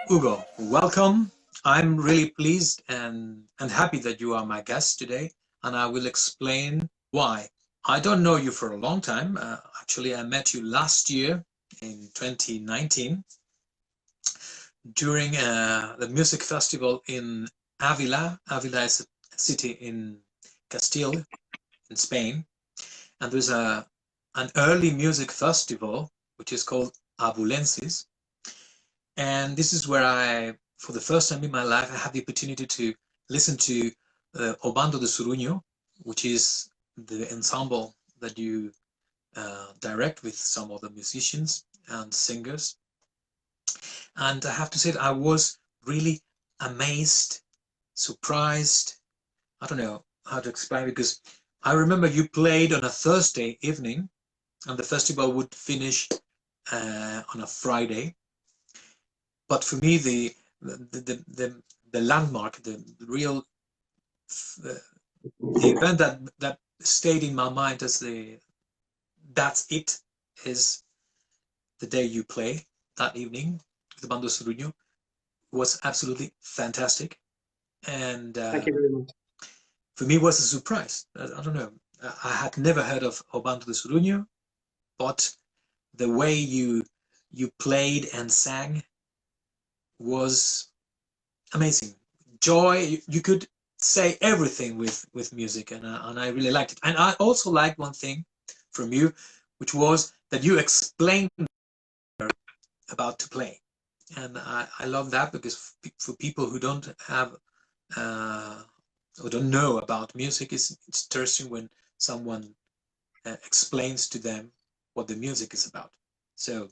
Hugo, welcome. I'm really pleased and happy that you are my guest today, and I will explain why. I don't know you for a long time. Actually, I met you last year in 2019 during the music festival in Avila. Avila is a city in Castile, in Spain, and there's an early music festival which is called Abvlensis. And this is where for the first time in my life, I had the opportunity to listen to O Bando de Surunho, which is the ensemble that you direct with some other musicians and singers. And I have to say that I was really amazed, surprised. I don't know how to explain, because I remember you played on a Thursday evening and the festival would finish on a Friday. But for me, the landmark, the real the event that stayed in my mind as that's it, is the day you play that evening with the Bando Surunho. Was absolutely fantastic, and thank you very much. For me, it was a surprise. I don't know. I had never heard of O Bando de Surunho, but the way you played and sang was amazing. Joy, you could say everything with music, and I really liked it. And I also liked one thing from you, which was that you explained about to play, and I love that, because for people who don't have or don't know about music, it's interesting when someone explains to them what the music is about. So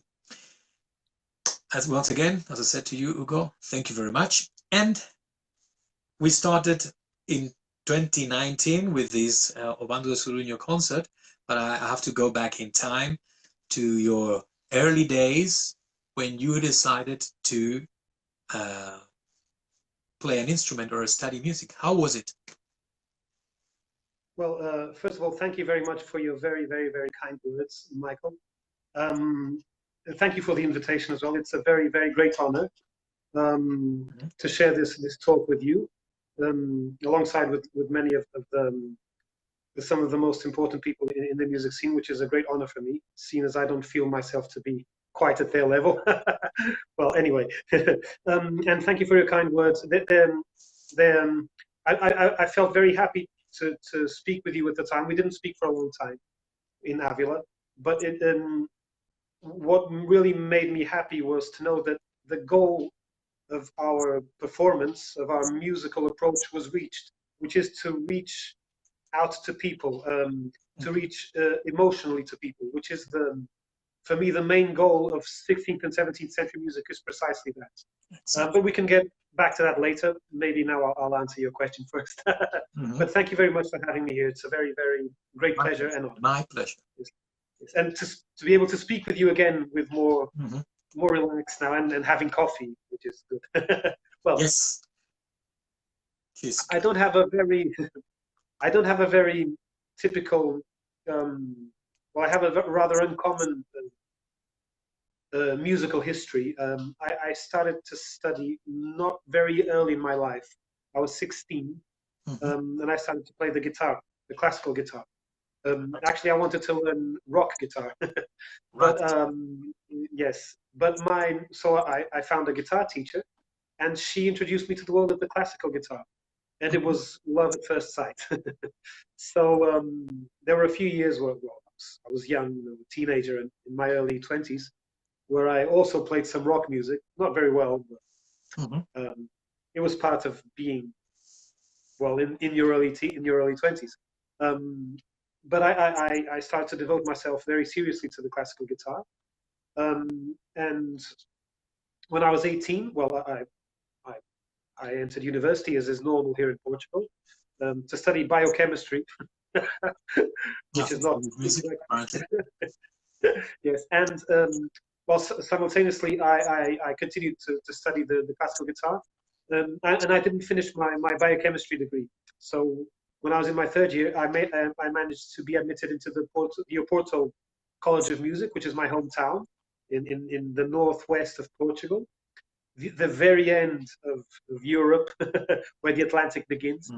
once again, as I said to you, Hugo, thank you very much. And we started in 2019 with this O Bando de Surunho concert, but I have to go back in time to your early days when you decided to play an instrument or study music. How was it? Well, first of all, thank you very much for your very, very, very kind words, Michael. Thank you for the invitation as well. It's a very, very great honor to share this talk with you, alongside with many of some of the most important people in the music scene, which is a great honor for me, seeing as I don't feel myself to be quite at their level. Well, anyway, and thank you for your kind words. I felt very happy to speak with you at the time. We didn't speak for a long time in Avila, but what really made me happy was to know that the goal of our performance, of our musical approach, was reached, which is to reach out to people, to reach emotionally to people, which is for me, the main goal of 16th and 17th century music is precisely that. But we can get back to that later. Maybe now I'll answer your question first. But thank you very much for having me here. It's a very, very great pleasure and honor. My pleasure. Yes. And to be able to speak with you again with more relaxed now, and having coffee, which is good. Well, yes. I don't have a very typical. Well, I have a rather uncommon musical history. I started to study not very early in my life. I was 16, and I started to play the guitar, the classical guitar. Actually, I wanted to learn rock guitar, but yes. But so I found a guitar teacher, and she introduced me to the world of the classical guitar, and it was love at first sight. So there were a few years where I was young, a teenager, and in my early 20s, where I also played some rock music, not very well, but it was part of being, well, in your early 20s. But I started to devote myself very seriously to the classical guitar. And when I was 18, well, I entered university, as is normal here in Portugal, to study biochemistry, which is not music. Yes, and well, simultaneously, I continued to study the classical guitar, and I didn't finish my biochemistry degree. So when I was in my third year, I managed to be admitted into the Porto College of Music, which is my hometown in the northwest of Portugal. the very end of Europe, where the Atlantic begins.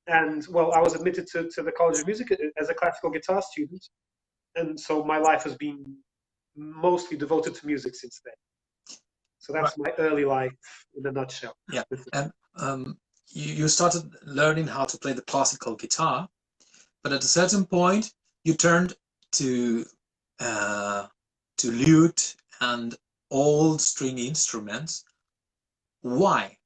And well, I was admitted to the College of Music as a classical guitar student, and so my life has been mostly devoted to music since then. So that's my early life in a nutshell. Yeah, and you started learning how to play the classical guitar, but at a certain point you turned to lute and old string instruments. Why?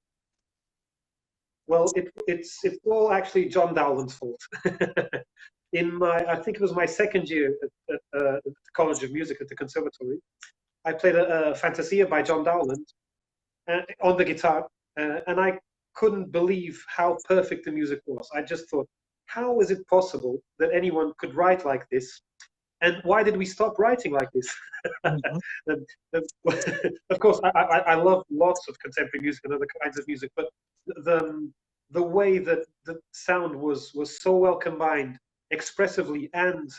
Well, it's all actually John Dowland's fault. I think it was my second year at the College of Music at the Conservatory, I played a Fantasia by John Dowland on the guitar, and I couldn't believe how perfect the music was. I just thought, how is it possible that anyone could write like this? And why did we stop writing like this? Of course, I love lots of contemporary music and other kinds of music, but the way that the sound was so well combined, expressively and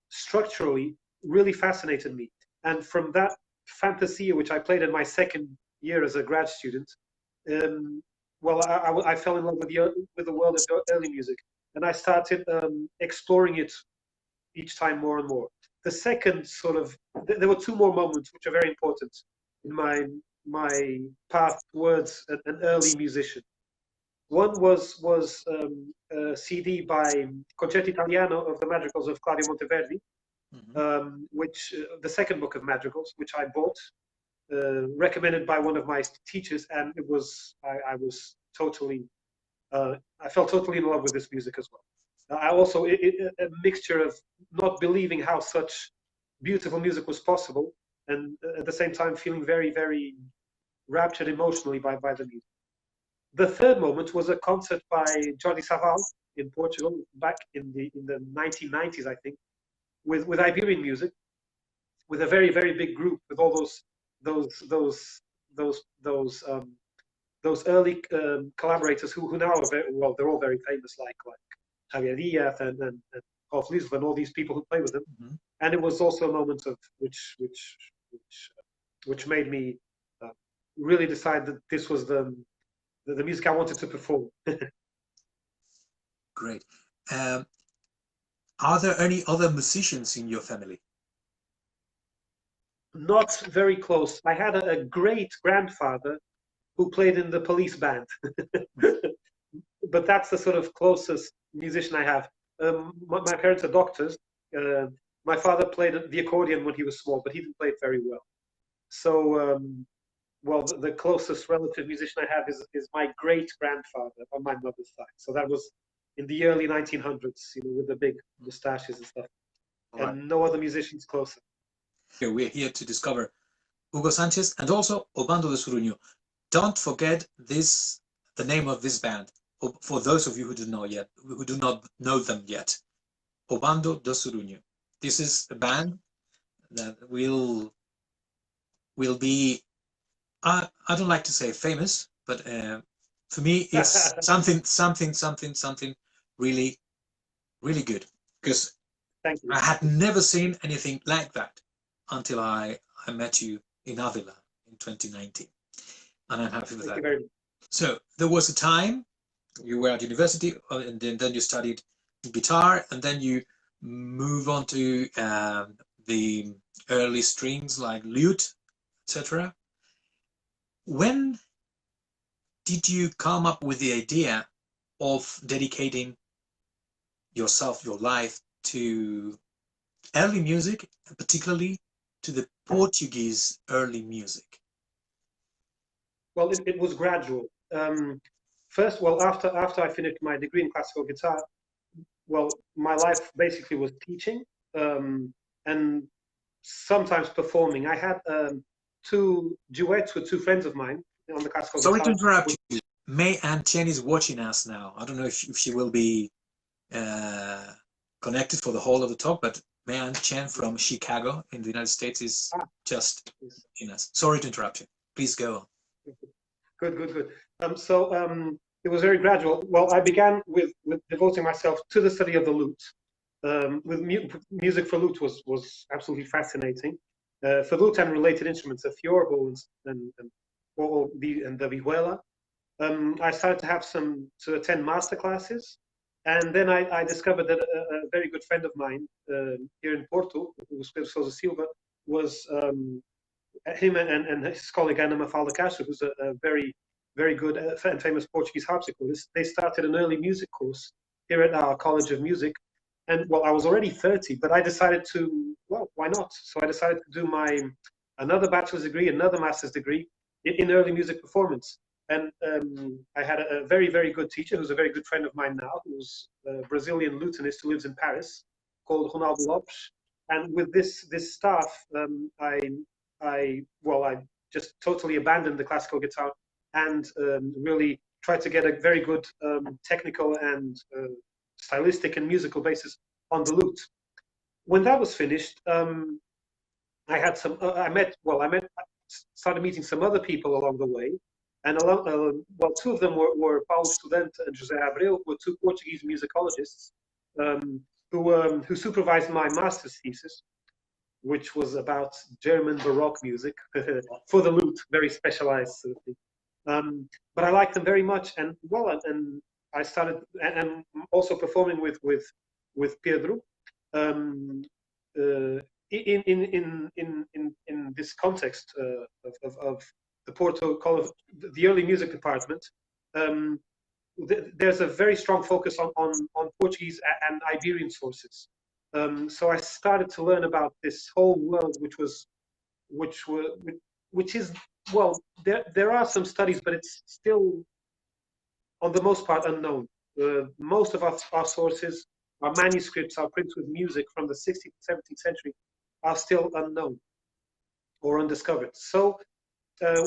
structurally, really fascinated me. And from that Fantasia, which I played in my second year as a grad student, well, I fell in love with the world of early music, and I started exploring it each time more and more. The second sort of, there were two more moments which are very important in my path towards an early musician. One was a CD by Concerto Italiano of the Madrigals of Claudio Monteverdi, which the second book of madrigals, which I bought, recommended by one of my teachers, and it was I was totally I fell totally in love with this music as well. I also a mixture of not believing how such beautiful music was possible, and at the same time feeling very, very raptured emotionally by the music. The third moment was a concert by Jordi Savall in Portugal back in the 1990s, I think, with Iberian music, with a very, very big group, with all those early collaborators who now are very well, they're all very famous, like Javier Diaz and Rolf Lisbon, and all these people who play with them. And it was also a moment of which made me really decide that this was the music I wanted to perform. Great. Are there any other musicians in your family? Not very close. I had a great grandfather who played in the police band, but that's the sort of closest musician I have. My parents are doctors. My father played the accordion when he was small, but he didn't play it very well. So, well, the closest relative musician I have is my great grandfather on my mother's side. So that was in the early 1900s, with the big mustaches and stuff. All and right. No other musicians closer. Okay, we're here to discover Hugo Sanches and also Obando de Surunyo. Don't forget the name of this band, for those of you who do not know them yet. Obando de Surunyo. This is a band that will be, I don't like to say famous, but for me it's something really, really good, because I had never seen anything like that until I met you in Avila in 2019, and I'm happy with that. So there was a time you were at university, and then you studied guitar, and then you move on to the early strings like lute, etc. When did you come up with the idea of dedicating yourself, your life, to early music, and particularly to the Portuguese early music? Well, it was gradual. First, well, after I finished my degree in classical guitar, well, my life basically was teaching and sometimes performing. I had 2 duets with 2 friends of mine on the classical guitar. Sorry to interrupt you. Mei-Ann Chen is watching us now. I don't know if she will be connected for the whole of the talk, but Mei-Ann Chen from Chicago in the United States is just watching us. Sorry to interrupt you. Please go on. Good. It was very gradual. Well, I began with devoting myself to the study of the lute. With music for lute was absolutely fascinating. flute and related instruments, the fiorbo and the vihuela. I started to have to attend master classes, and then I discovered that a very good friend of mine here in Porto, who was Pedro Sousa Silva, was him and his colleague Mafalda Castro, who's a very good and famous Portuguese harpsichordist. They started an early music course here at our College of Music. And well, I was already 30, but I decided to, well, why not? So I decided to do another bachelor's degree, another master's degree in early music performance. And I had a very, very good teacher who's a very good friend of mine now, who's a Brazilian lutenist who lives in Paris, called Ronaldo Lopes. And with this staff, I just totally abandoned the classical guitar and really tried to get a very good technical and stylistic and musical basis on the lute. When that was finished, I had started meeting some other people along the way, and two of them were Paulo Estudante and José Abreu, who were two Portuguese musicologists who supervised my master's thesis, which was about German Baroque music for the lute, very specialized sort of thing. But I liked them very much, and I started and also performing with Pedro in this context of the Porto College, the early music department. There's a very strong focus on Portuguese and Iberian sources. So I started to learn about this whole world, which is well, there are some studies, but it's still, on the most part, unknown. Most of our sources, our manuscripts, our prints with music from the 16th, 17th century are still unknown or undiscovered. So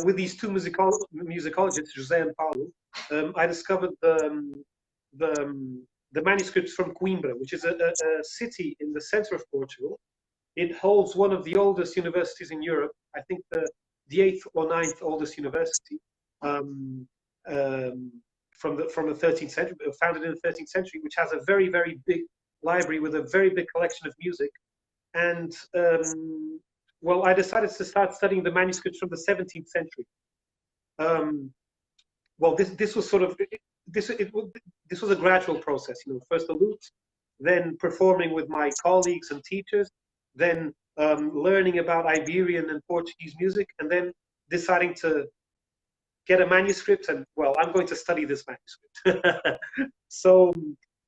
with these two musicologists, José and Paulo, I discovered the manuscripts from Coimbra, which is a city in the center of Portugal. It holds one of the oldest universities in Europe. I think the 8th or 9th oldest university from the 13th century, founded in the 13th century, which has a very, very big library with a very big collection of music. And well, I decided to start studying the manuscripts from the 17th century. Well, this was sort of this was a gradual process. You know, first the lute, then performing with my colleagues and teachers, then learning about Iberian and Portuguese music, and then deciding to get a manuscript. And well, I'm going to study this manuscript. So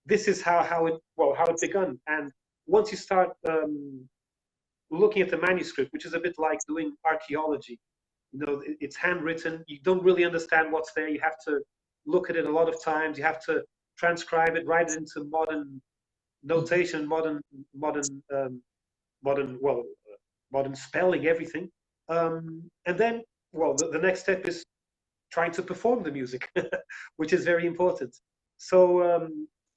this is how it began. And once you start looking at the manuscript, which is a bit like doing archaeology, you know, it's handwritten. You don't really understand what's there. You have to look at it a lot of times. You have to transcribe it, write it into modern notation, modern spelling, everything. And then, well, the next step is trying to perform the music, which is very important. So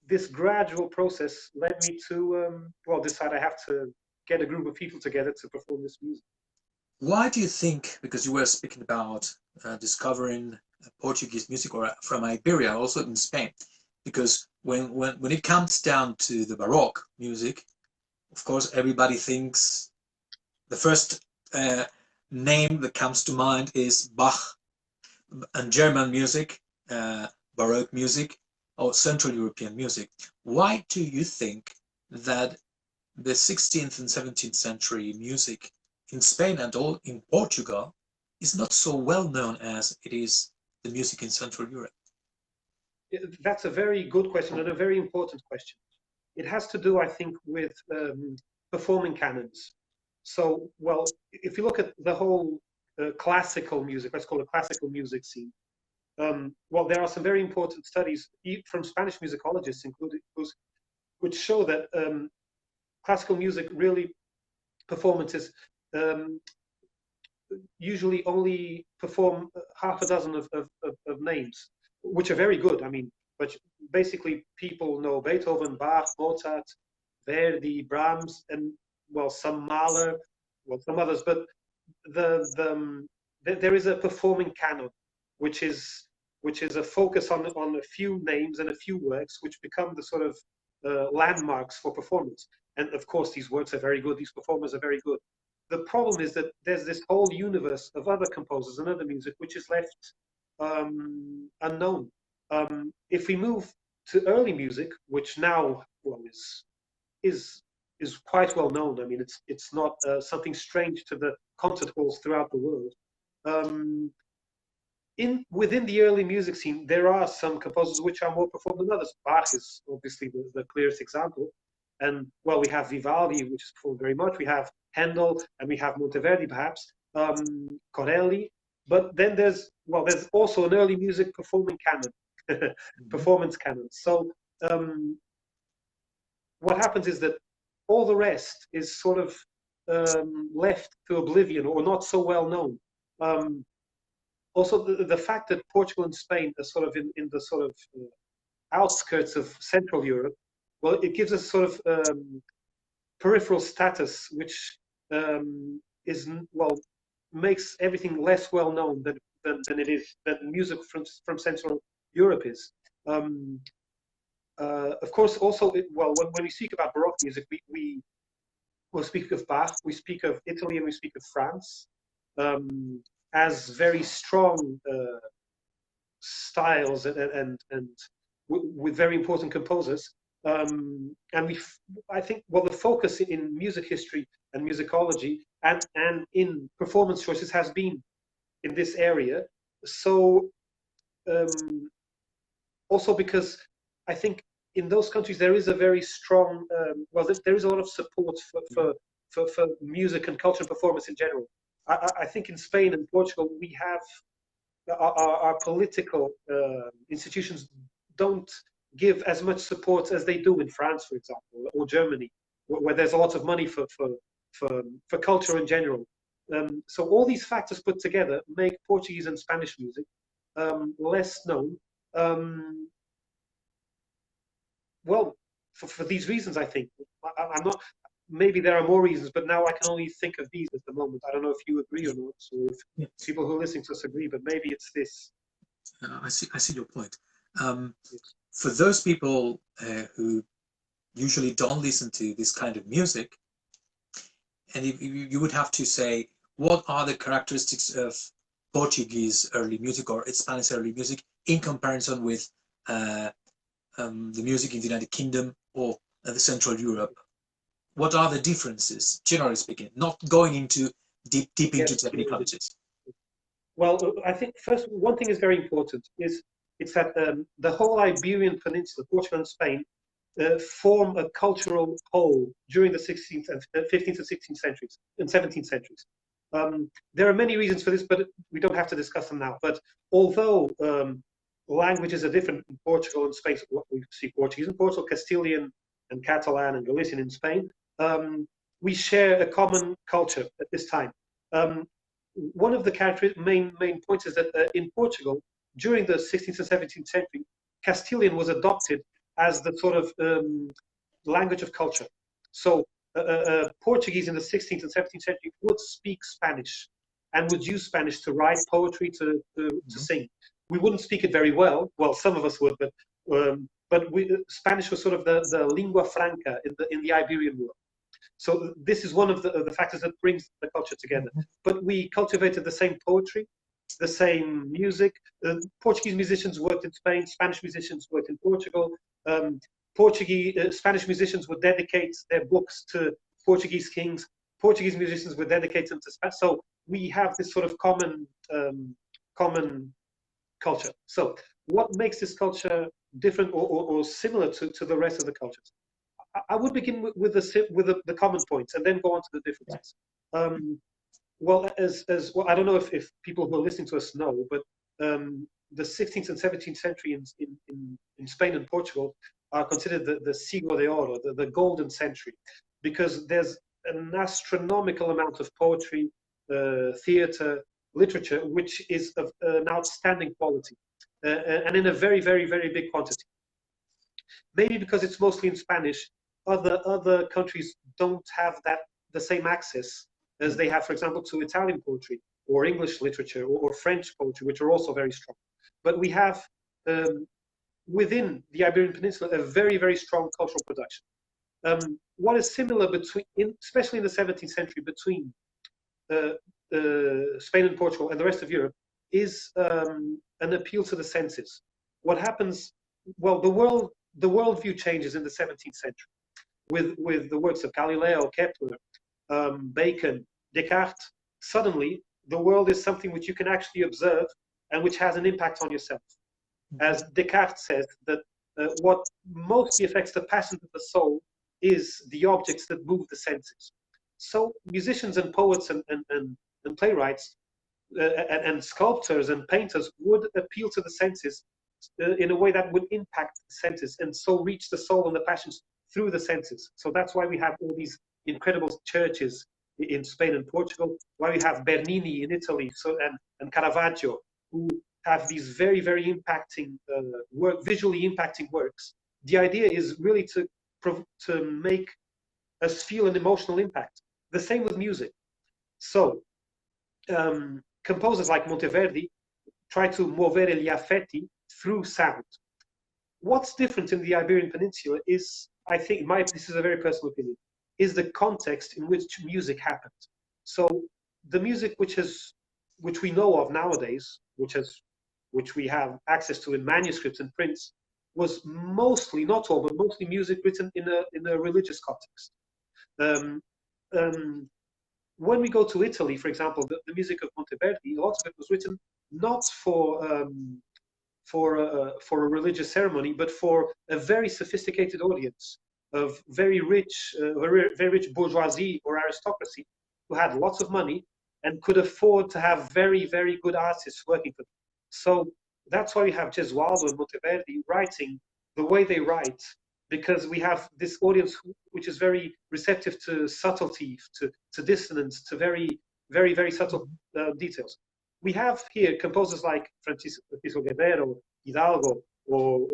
this gradual process led me to decide I have to get a group of people together to perform this music. Why do you think, because you were speaking about discovering Portuguese music or from Iberia, also in Spain, because when it comes down to the Baroque music, of course, everybody thinks the first name that comes to mind is Bach, and German music, Baroque music, or Central European music. Why do you think that the 16th and 17th century music in Spain and all in Portugal is not so well known as it is the music in Central Europe? That's a very good question and a very important question. It has to do, I think, with performing canons. So, well, if you look at the whole classical music, let's call it classical music scene, well, there are some very important studies from Spanish musicologists, including, which show that classical music really performances usually only perform half a dozen of names, which are very good. I mean, but basically people know Beethoven, Bach, Mozart, Verdi, Brahms, and well, some Mahler, well, some others. But there is a performing canon, which is a focus on a few names and a few works, which become the sort of landmarks for performance. And of course, these works are very good. These performers are very good. the problem is that there's this whole universe of other composers and other music which is left unknown. If we move to early music, which now is quite well known. I mean, it's not something strange to the concert halls throughout the world. Within the early music scene, there are some composers which are more performed than others. Bach is obviously the clearest example, and well, we have Vivaldi, which is performed very much. We have Handel, and we have Monteverdi, perhaps Corelli. But then there's also an early music performing canon, performance canon. So what happens is that all the rest is sort of left to oblivion or not so well known. Also, the fact that Portugal and Spain are sort of in the sort of outskirts of Central Europe, well, it gives us sort of peripheral status, which makes everything less well known than it is, than music from Central Europe is. Of course, also, when we speak about Baroque music, we will speak of Bach, we speak of Italy, and we speak of France as very strong styles and with very important composers. And I think, the focus in music history and musicology and in performance choices has been in this area. So also because I think in those countries there is a very strong, there is a lot of support for music and culture and performance in general. I think in Spain and Portugal we have our political institutions don't give as much support as they do in France, for example, or Germany, where there's a lot of money for culture in general. So all these factors put together make Portuguese and Spanish music less known. For these reasons, I think. I'm not. Maybe there are more reasons, but now I can only think of these at the moment. I don't know if you agree or not, or if people who are listening to us agree, but maybe it's this. I see your point. For those people who usually don't listen to this kind of music, and if you would have to say, what are the characteristics of Portuguese early music or Spanish early music in comparison with the music in the United Kingdom or the Central Europe? What are the differences, generally speaking, not going into deep into technicalities? Well, I think first, one thing is very important, it's that the whole Iberian Peninsula, Portugal and Spain, form a cultural whole during the 16th and 15th and 16th centuries and 17th centuries. There are many reasons for this, but we don't have to discuss them now. But although languages are different in Portugal and Spain, we see Portuguese in Portugal, Castilian and Catalan and Galician in Spain, we share a common culture at this time. One of the main points is that in Portugal, during the 16th and 17th century, Castilian was adopted as the sort of language of culture. So Portuguese in the 16th and 17th century would speak Spanish and would use Spanish to write poetry, to sing. We wouldn't speak it very well. Well, some of us would, but Spanish was sort of the lingua franca in the Iberian world. So this is one of the factors that brings the culture together. But we cultivated the same poetry, the same music. Portuguese musicians worked in Spain, Spanish musicians worked in Portugal. Spanish musicians would dedicate their books to Portuguese kings. Portuguese musicians would dedicate them to Spanish. So we have this sort of common culture. So what makes this culture different or similar to the rest of the cultures? I would begin with the common points and then go on to the differences. I don't know if people who are listening to us know, but the 16th and 17th century in Spain and Portugal are considered the siglo de oro, the golden century, because there's an astronomical amount of poetry, theatre, literature, which is of an outstanding quality and in a very, very, very big quantity. Maybe because it's mostly in Spanish, other countries don't have the same access as they have, for example, to Italian poetry or English literature or French poetry, which are also very strong. But we have within the Iberian Peninsula a very, very strong cultural production. What is similar especially in the 17th century, between Spain and Portugal and the rest of Europe is an appeal to the senses. What happens? Well, the worldview changes in the 17th century with the works of Galileo, Kepler, Bacon, Descartes. Suddenly, the world is something which you can actually observe and which has an impact on yourself. As Descartes says, that what mostly affects the passions of the soul is the objects that move the senses. So musicians and poets and playwrights and sculptors and painters would appeal to the senses in a way that would impact the senses and so reach the soul and the passions through the senses. So that's why we have all these incredible churches in Spain and Portugal, why we have Bernini in Italy, and Caravaggio, who have these very, very impacting visually impacting works. The idea is really to make us feel an emotional impact. The same with music. So composers like Monteverdi try to muovere gli affetti through sound. What's different in the Iberian Peninsula is, I think, this is a very personal opinion, is the context in which music happened. So the music which we know of nowadays, which we have access to in manuscripts and prints, was mostly, not all, but mostly music written in a religious context. When we go to Italy, for example, the music of Monteverdi, a lot of it was written not for a religious ceremony, but for a very sophisticated audience of very rich bourgeoisie or aristocracy who had lots of money and could afford to have very, very good artists working for them. So that's why we have Gesualdo and Monteverdi writing the way they write, because we have this audience which is very receptive to subtlety, to dissonance, to very, very, very subtle details. We have here composers like Francisco Guerrero, Hidalgo, or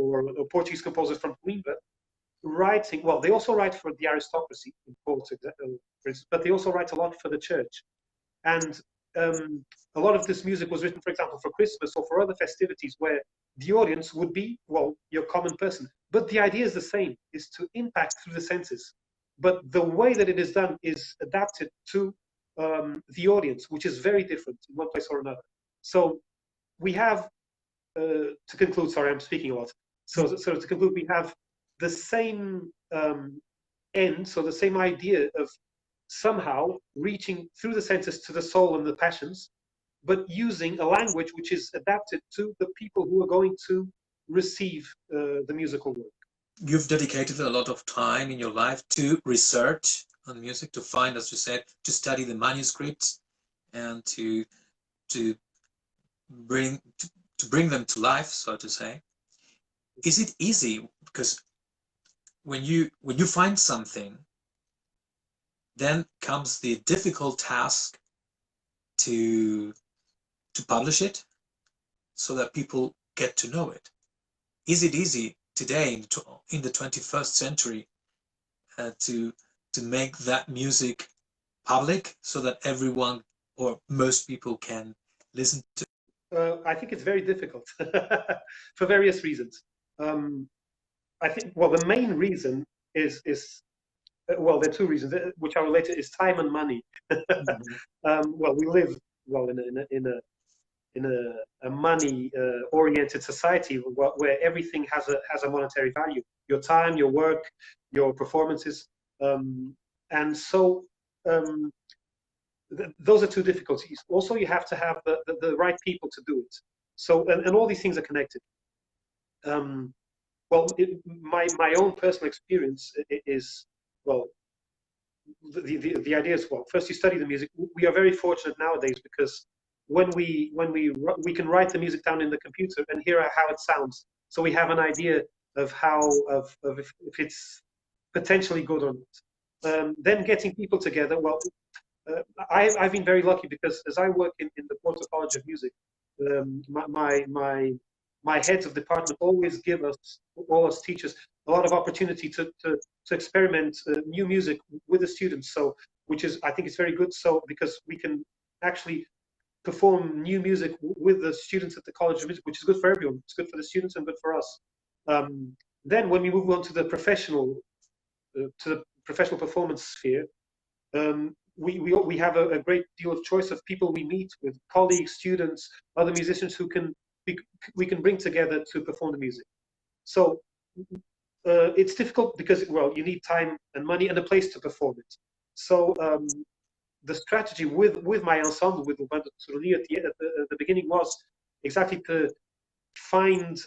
Portuguese composers from Coimbra writing. Well, they also write for the aristocracy in Porto, but they also write a lot for the church. And a lot of this music was written, for example, for Christmas or for other festivities where the audience would be, well, your common person. But the idea is the same, is to impact through the senses. But the way that it is done is adapted to the audience, which is very different in one place or another. So we have, to conclude, sorry, I'm speaking a lot. So to conclude, we have the same end, so the same idea of somehow reaching through the senses to the soul and the passions, but using a language which is adapted to the people who are going to receive the musical work. You've dedicated a lot of time in your life to research on music, to find, as you said, to study the manuscripts and to bring them to life, so to say. Is it easy? Because when you find something, then comes the difficult task to publish it so that people get to know it. Is it easy today in the 21st century to make that music public so that everyone or most people can listen to it? I think it's very difficult for various reasons. I think, well, the main reason is well, there are two reasons which are related: is time and money. Well, we live in a money-oriented society where everything has a monetary value. Your time, your work, your performances, and so those are two difficulties. Also, you have to have the right people to do it. So, and all these things are connected. Well, my own personal experience is, well, the idea is, well, first you study the music. We are very fortunate nowadays because when we can write the music down in the computer and hear how it sounds, so we have an idea of if it's potentially good or not. Then getting people together. Well, I've been very lucky because as I work in the Porto College of Music, my heads of department always give all us teachers a lot of opportunity to experiment new music with the students. So, which is, I think it's very good. So, because we can actually perform new music with the students at the College of Music, which is good for everyone. It's good for the students and good for us. Then when we move on to the professional performance sphere, we have a great deal of choice of people we meet with, colleagues, students, other musicians who we can bring together to perform the music. So it's difficult because, well, you need time and money and a place to perform it. So the strategy with my ensemble, with the band at the beginning, was exactly to find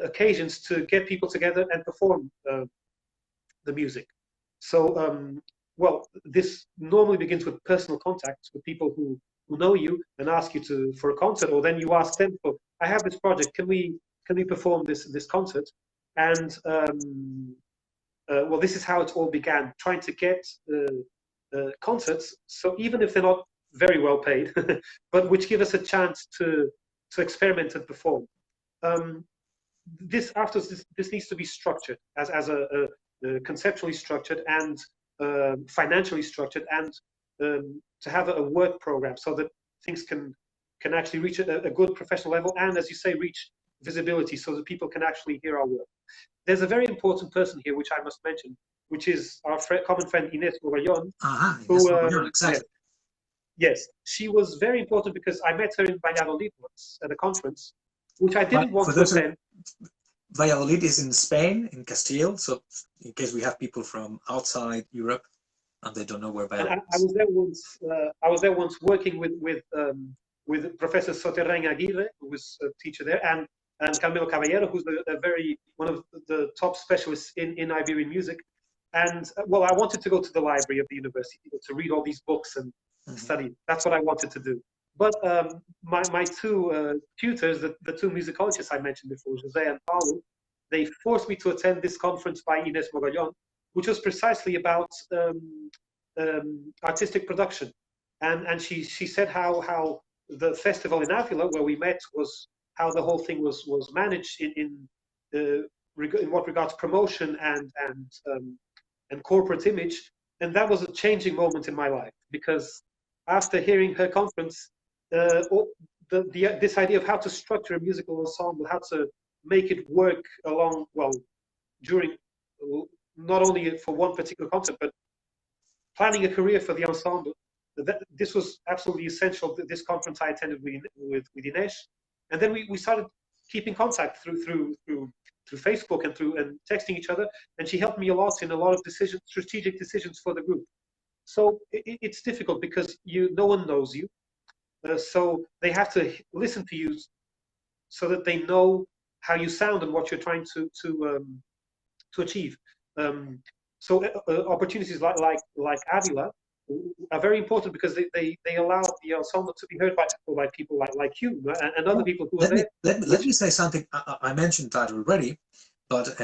occasions to get people together and perform the music. So, well, this normally begins with personal contacts with people who know you and ask you for a concert, or then you ask them for, I have this project, can we perform this concert? And well, this is how it all began, trying to get concerts, so even if they're not very well paid, but which give us a chance to experiment and perform. This needs to be structured as a conceptually structured and financially structured, and to have a work program so that things can actually reach a good professional level, and, as you say, reach visibility so that people can actually hear our work. There's a very important person here which I must mention, which is our common friend Inés Mogollón. Exactly. Yes, she was very important because I met her in Valladolid once at a conference, which I didn't want to attend. Valladolid is in Spain, in Castile, so in case we have people from outside Europe and they don't know where Valladolid is. I was there once working with Professor Soterrain Aguirre, who was a teacher there, and Camilo Caballero, who's one of the top specialists in Iberian music. And well, I wanted to go to the library of the university to read all these books and study. That's what I wanted to do. But my two tutors, the two musicologists I mentioned before, Jose and Paulo, they forced me to attend this conference by Inés Mogollón, which was precisely about artistic production. And she said how the festival in Avila, where we met, was how the whole thing was managed in what regards promotion and corporate image. And that was a changing moment in my life, because after hearing her conference, this idea of how to structure a musical ensemble, how to make it work along, well, during, not only for one particular concert, but planning a career for the ensemble, this was absolutely essential. This conference I attended with Inés, and then we started keeping contact through Facebook and texting each other, and she helped me a lot in a lot of strategic decisions for the group. So it's difficult because no one knows you, so they have to listen to you so that they know how you sound and what you're trying to achieve. So opportunities like Avila are very important because they allow the ensemble to be heard by people like you and other people who are there. Let me say something. I mentioned that already, but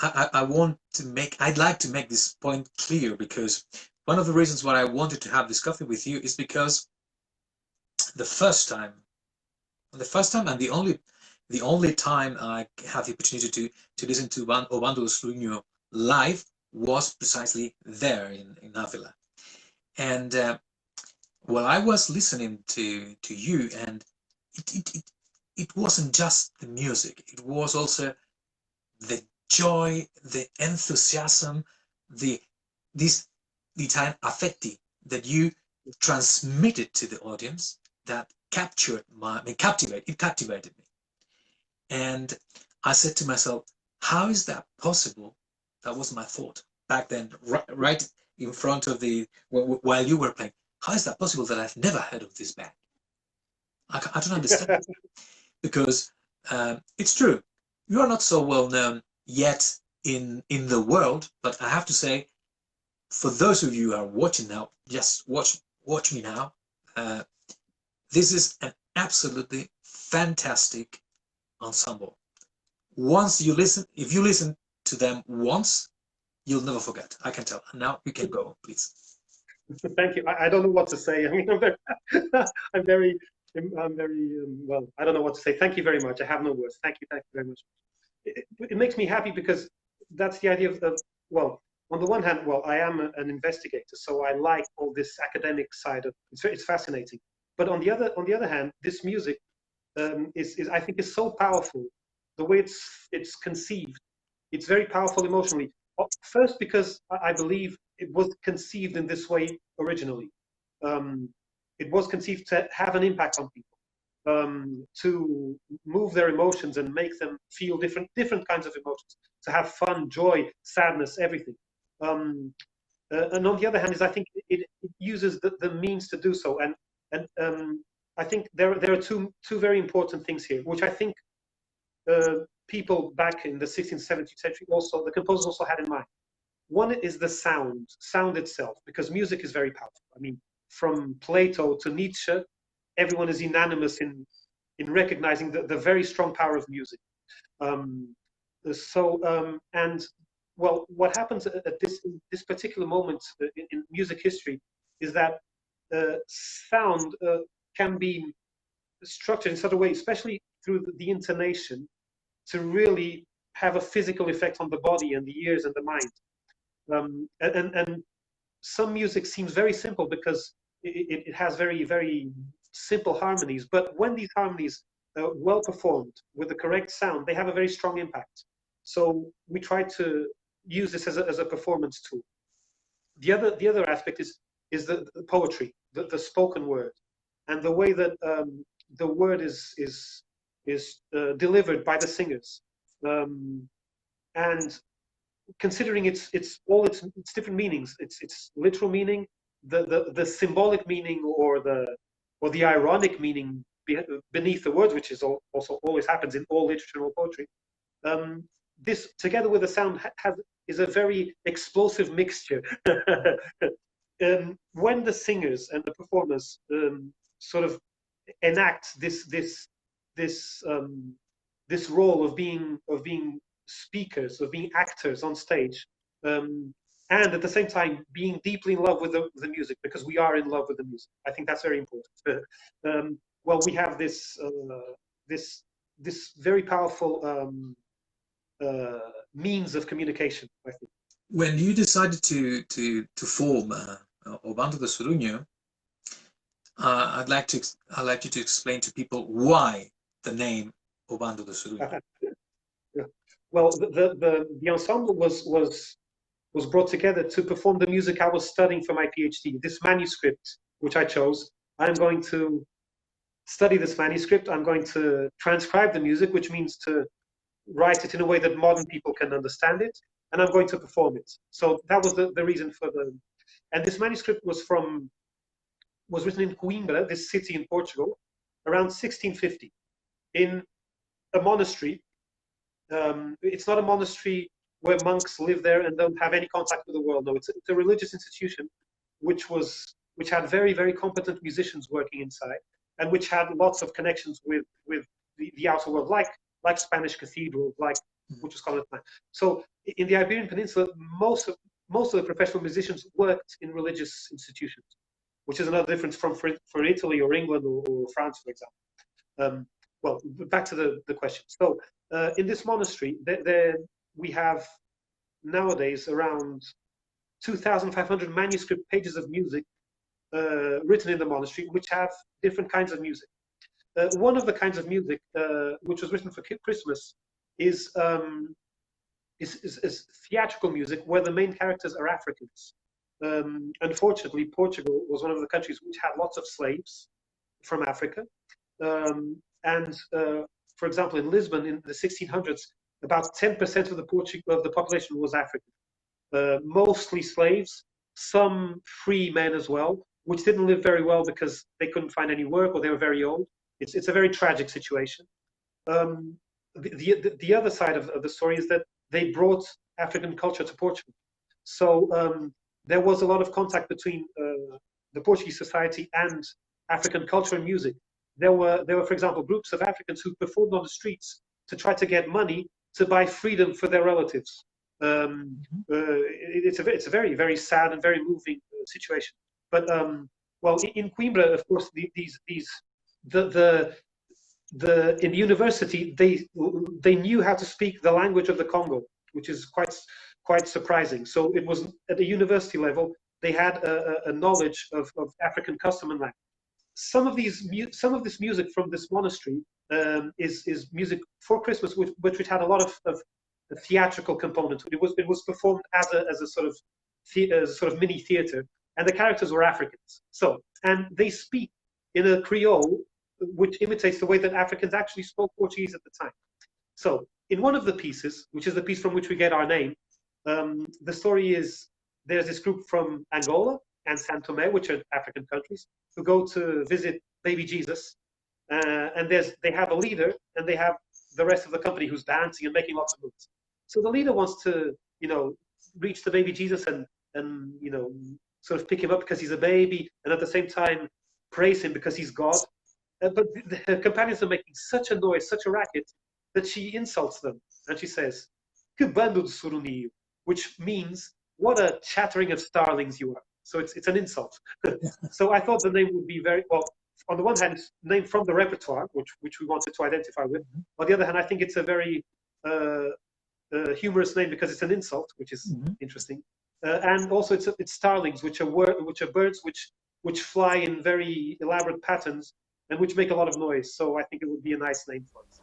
I'd like to make this point clear, because one of the reasons why I wanted to have this coffee with you is because the first time and the only time I had the opportunity to listen to Obando Sluño live was precisely there in Avila. And well, I was listening to you, and it wasn't just the music, it was also the joy, the enthusiasm, the time affetti that you transmitted to the audience that captivated me. And I said to myself, how is that possible? That was my thought back then, right in front of while you were playing. How is that possible that I've never heard of this band? I don't understand. Because it's true, you are not so well known yet in the world, but I have to say, for those of you who are watching now, just watch me now. This is an absolutely fantastic ensemble. Once you listen, if you listen to them once, you'll never forget. I can tell. Now you can go, please. Thank you. I don't know what to say. I mean, I'm very well. I don't know what to say. Thank you very much. I have no words. Thank you very much. It makes me happy because that's the idea of well, on the one hand, well, I am an investigator, so I like all this academic side of it's fascinating. But on the other hand, this music is I think is so powerful. The way it's conceived, it's very powerful emotionally. First, because I believe it was conceived in this way originally. It was conceived to have an impact on people, to move their emotions and make them feel different kinds of emotions, to have fun, joy, sadness, everything. And on the other hand, I think it uses the means to do so. And I think there are two very important things here, which I think people back in the 16th, 17th century the composers also had in mind. One is the sound itself, because music is very powerful. I mean, from Plato to Nietzsche, everyone is unanimous in recognizing the very strong power of music. And well, what happens at this particular moment in music history is that sound can be structured in such a way, especially through the intonation, to really have a physical effect on the body and the ears and the mind. And some music seems very simple because it has very, very simple harmonies, but when these harmonies are well performed with the correct sound, they have a very strong impact. So we try to use this as a performance tool. The other aspect is the poetry, the spoken word, and the way that the word is delivered by the singers, and considering its different meanings, its literal meaning, the symbolic meaning, or the ironic meaning beneath the words, which is also always happens in all literature and all poetry. This, together with the sound, is a very explosive mixture. When the singers and the performers sort of enact this role of being speakers, of being actors on stage, and at the same time being deeply in love with the music, because we are in love with the music. I think that's very important. Well, we have this very powerful means of communication, I think. When you decided to form O Bando do Sorunho, I'd like you to explain to people why the name O Bando do Sorunho. Well, the ensemble was brought together to perform the music I was studying for my PhD. This manuscript, which I chose, I'm going to study this manuscript. I'm going to transcribe the music, which means to write it in a way that modern people can understand it, and I'm going to perform it. So that was the reason for and this manuscript was written in Coimbra, this city in Portugal, around 1650, in a monastery. It's not a monastery where monks live there and don't have any contact with the world. No, it's a religious institution which had very, very competent musicians working inside, and which had lots of connections with the outer world, like Spanish cathedrals, which was called. So in the Iberian Peninsula, most of the professional musicians worked in religious institutions, which is another difference for Italy or England or France, for example. Well, back to the question. So in this monastery, we have nowadays around 2,500 manuscript pages of music written in the monastery, which have different kinds of music. One of the kinds of music which was written for Christmas is theatrical music, where the main characters are Africans. Unfortunately, Portugal was one of the countries which had lots of slaves from Africa. For example, in Lisbon in the 1600s, about 10% of the population was African. Mostly slaves, some free men as well, which didn't live very well because they couldn't find any work or they were very old. It's a very tragic situation. The other side of the story is that they brought African culture to Portugal. So there was a lot of contact between the Portuguese society and African culture and music. There were, for example, groups of Africans who performed on the streets to try to get money to buy freedom for their relatives. It's a very, very sad and very moving situation. But well, in Coimbra, of course, in the university, they knew how to speak the language of the Congo, which is quite surprising. So it was at the university level, they had a knowledge of African custom and language. Some of this music from this monastery is music for Christmas, which had a lot of theatrical component. It was performed as a sort of mini theater, and the characters were Africans. So, and they speak in a Creole which imitates the way that Africans actually spoke Portuguese at the time. So, in one of the pieces, which is the piece from which we get our name, the story is there's this group from Angola and São Tomé, which are African countries, who go to visit baby Jesus, and they have a leader, and they have the rest of the company who's dancing and making lots of moves. So the leader wants to, reach the baby Jesus and sort of pick him up because he's a baby, and at the same time praise him because he's God. But the companions are making such a noise, such a racket, that she insults them, and she says, "Que bando de surunio," which means, "What a chattering of starlings you are." So it's an insult. So I thought the name would be very well. On the one hand, it's named from the repertoire, which we wanted to identify with. On the other hand, I think it's a very humorous name because it's an insult, which is interesting. And also, it's starlings, which are birds which fly in very elaborate patterns and which make a lot of noise. So I think it would be a nice name for us.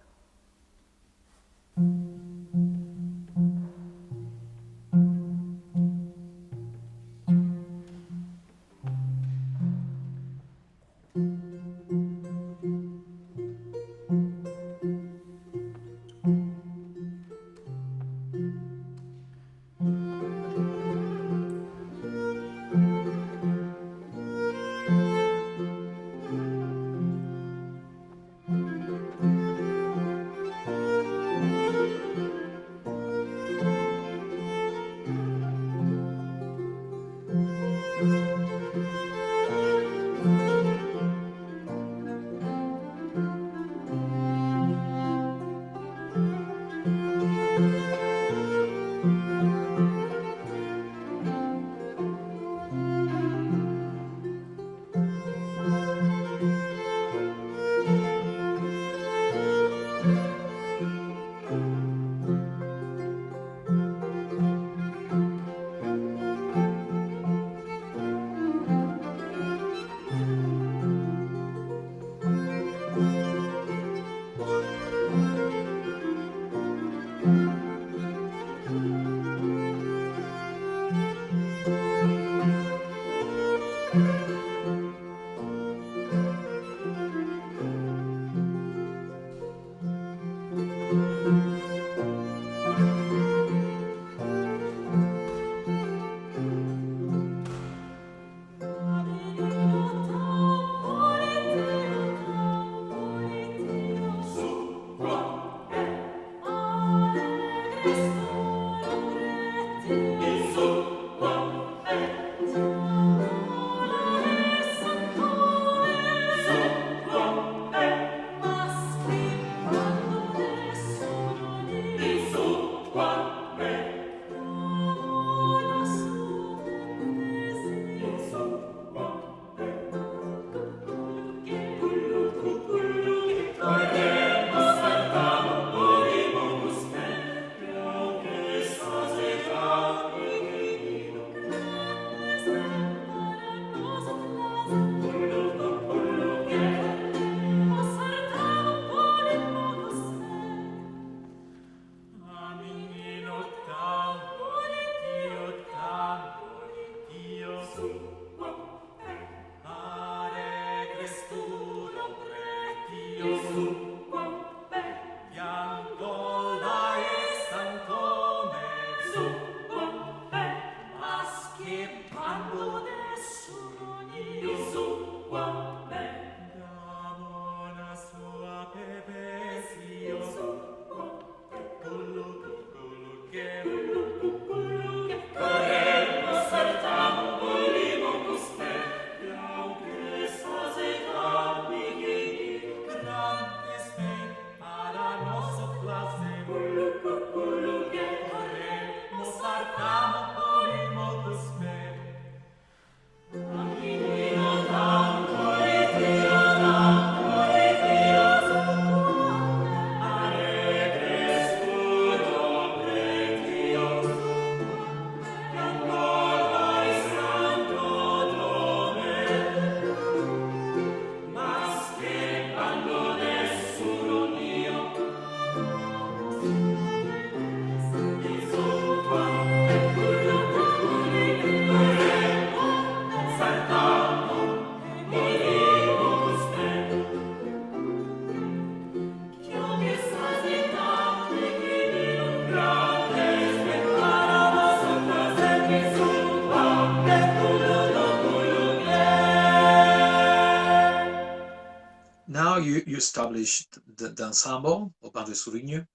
now you established the ensemble of Banda Surinho,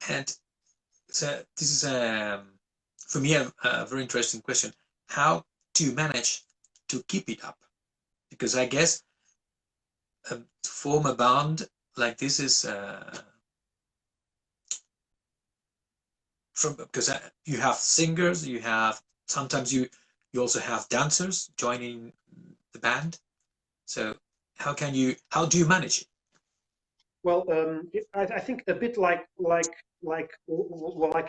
and so this is for me a very interesting question. How do you manage to keep it up? Because I guess to form a band like this is because you have singers, you have sometimes you also have dancers joining the band. So how do you manage it? Well, I think a bit like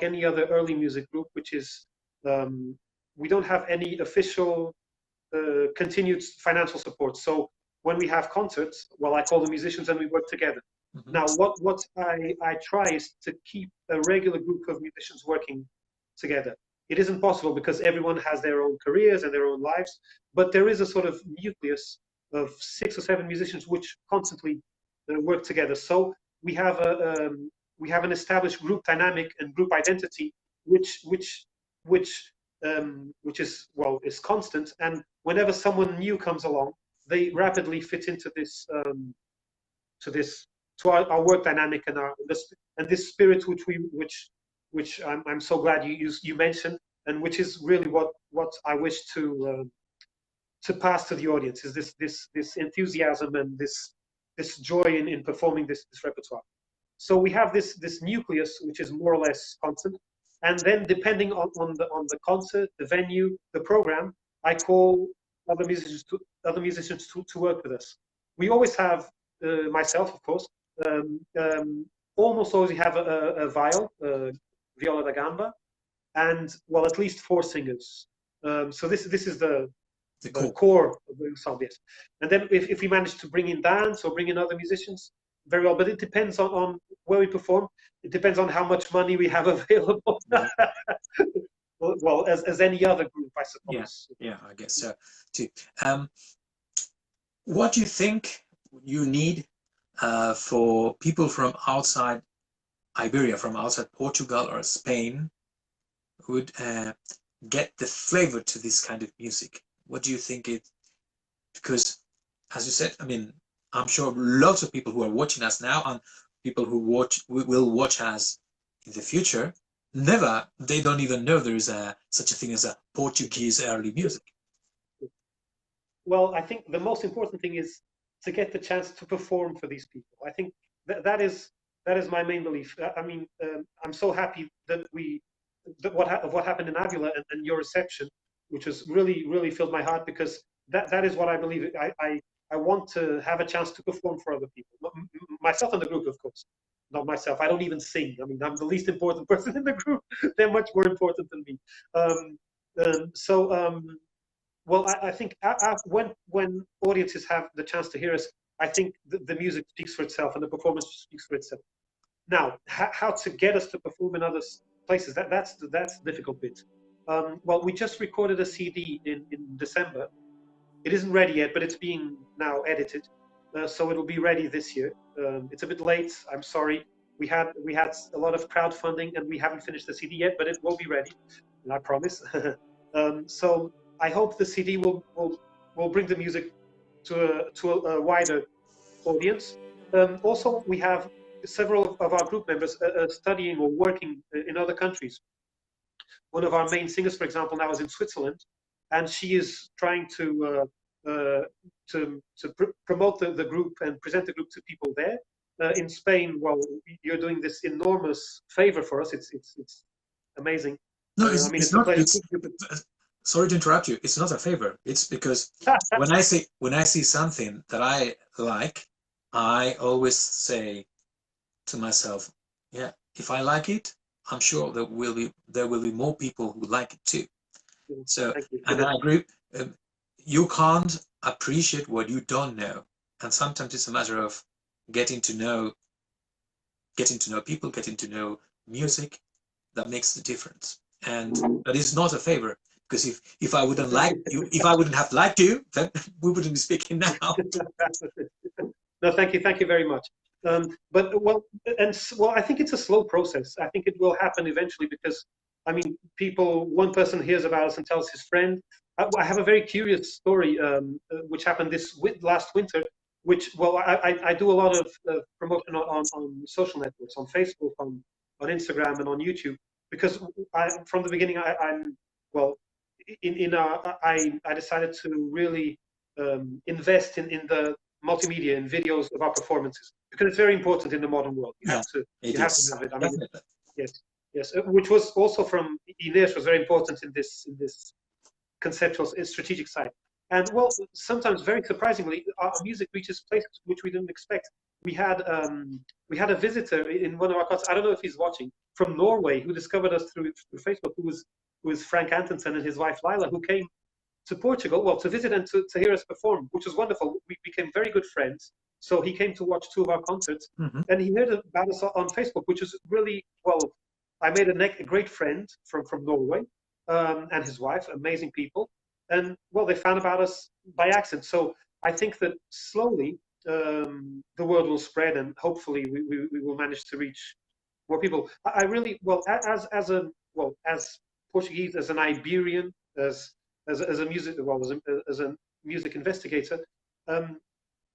any other early music group, which is we don't have any official continued financial support. So when we have concerts, well, I call the musicians and we work together. Mm-hmm. Now, what I try is to keep a regular group of musicians working together. It isn't possible because everyone has their own careers and their own lives, but there is a sort of nucleus of 6 or 7 musicians which constantly work together. So we have an established group dynamic and group identity, which is constant. And whenever someone new comes along, they rapidly fit into this to our work dynamic and this spirit which I'm so glad you mentioned, and which is really what I wish to pass to the audience, is this enthusiasm and this joy in performing this repertoire. So we have this nucleus which is more or less constant, and then depending on the concert, the venue, the program, I call other musicians to work with us. We always have myself, of course. Almost always we have a viol, viola da gamba, and well, at least 4 singers. So this is the core of the ensemble, yes. And then if we manage to bring in dance or bring in other musicians, very well. But it depends on where we perform. It depends on how much money we have available. Yeah. Well, as any other group, I suppose. Yeah, I guess so too. What do you think you need for people from outside Iberia, from outside Portugal or Spain, would get the flavor to this kind of music? What do you think it? Because, as you said, I mean, I'm sure lots of people who are watching us now and people who will watch us in the future, they don't even know there is such a thing as a Portuguese early music. Well, I think the most important thing is to get the chance to perform for these people. I think that is my main belief. I mean, I'm so happy that what happened in Avila and your reception, which has really filled my heart, because that is what I believe. I want to have a chance to perform for other people, myself and the group, of course. Not myself. I don't even sing. I mean, I'm the least important person in the group. They're much more important than me. Well, I think when audiences have the chance to hear us, I think the music speaks for itself and the performance speaks for itself. Now, how to get us to perform in other places, that's the difficult bit. Well, we just recorded a CD in December. It isn't ready yet, but it's being now edited, so it'll be ready this year. It's a bit late. I'm sorry. We had a lot of crowdfunding, and we haven't finished the CD yet, but it will be ready, and I promise. So I hope the CD will bring the music to a wider audience. Also, we have several of our group members studying or working in other countries. One of our main singers, for example, now is in Switzerland, and she is trying to promote the group and present the group to people there. In Spain, well, you're doing this enormous favor for us. It's amazing. No, it's not. Sorry to interrupt you. It's not a favor. It's because when I see something that I like, I always say to myself, yeah, if I like it, I'm sure there will be more people who like it too. So, and I agree. You can't appreciate what you don't know, and sometimes it's a matter of getting to know people, getting to know music, that makes the difference. And that is not a favor, because if I wouldn't like you, if I wouldn't have liked you, then we wouldn't be speaking now. No, thank you very much. But I think it's a slow process. I think it will happen eventually, because I mean, one person hears about us and tells his friend. I have a very curious story which happened last winter. which, well, I do a lot of promotion on social networks, on Facebook, on Instagram, and on YouTube, because from the beginning I'm well, I decided to really invest in the multimedia and videos of our performances, because it's very important in the modern world. You have to have it. I mean, yes, which was also from Inês was very important in this conceptual strategic side. And well, sometimes very surprisingly, our music reaches places which we didn't expect. We had a visitor in one of our concerts. I don't know if he's watching, from Norway, who discovered us through Facebook. Who was Frank Antonsen and his wife Lila, who came to Portugal, well, to visit and to hear us perform, which was wonderful. We became very good friends. So he came to watch 2 of our concerts, and he heard about us on Facebook, which is really, well, I made a great friend from Norway, and his wife, amazing people. And well, they found about us by accident. So I think that slowly the word will spread, and hopefully we will manage to reach more people. I really, well, as Portuguese, as an Iberian, as a music investigator,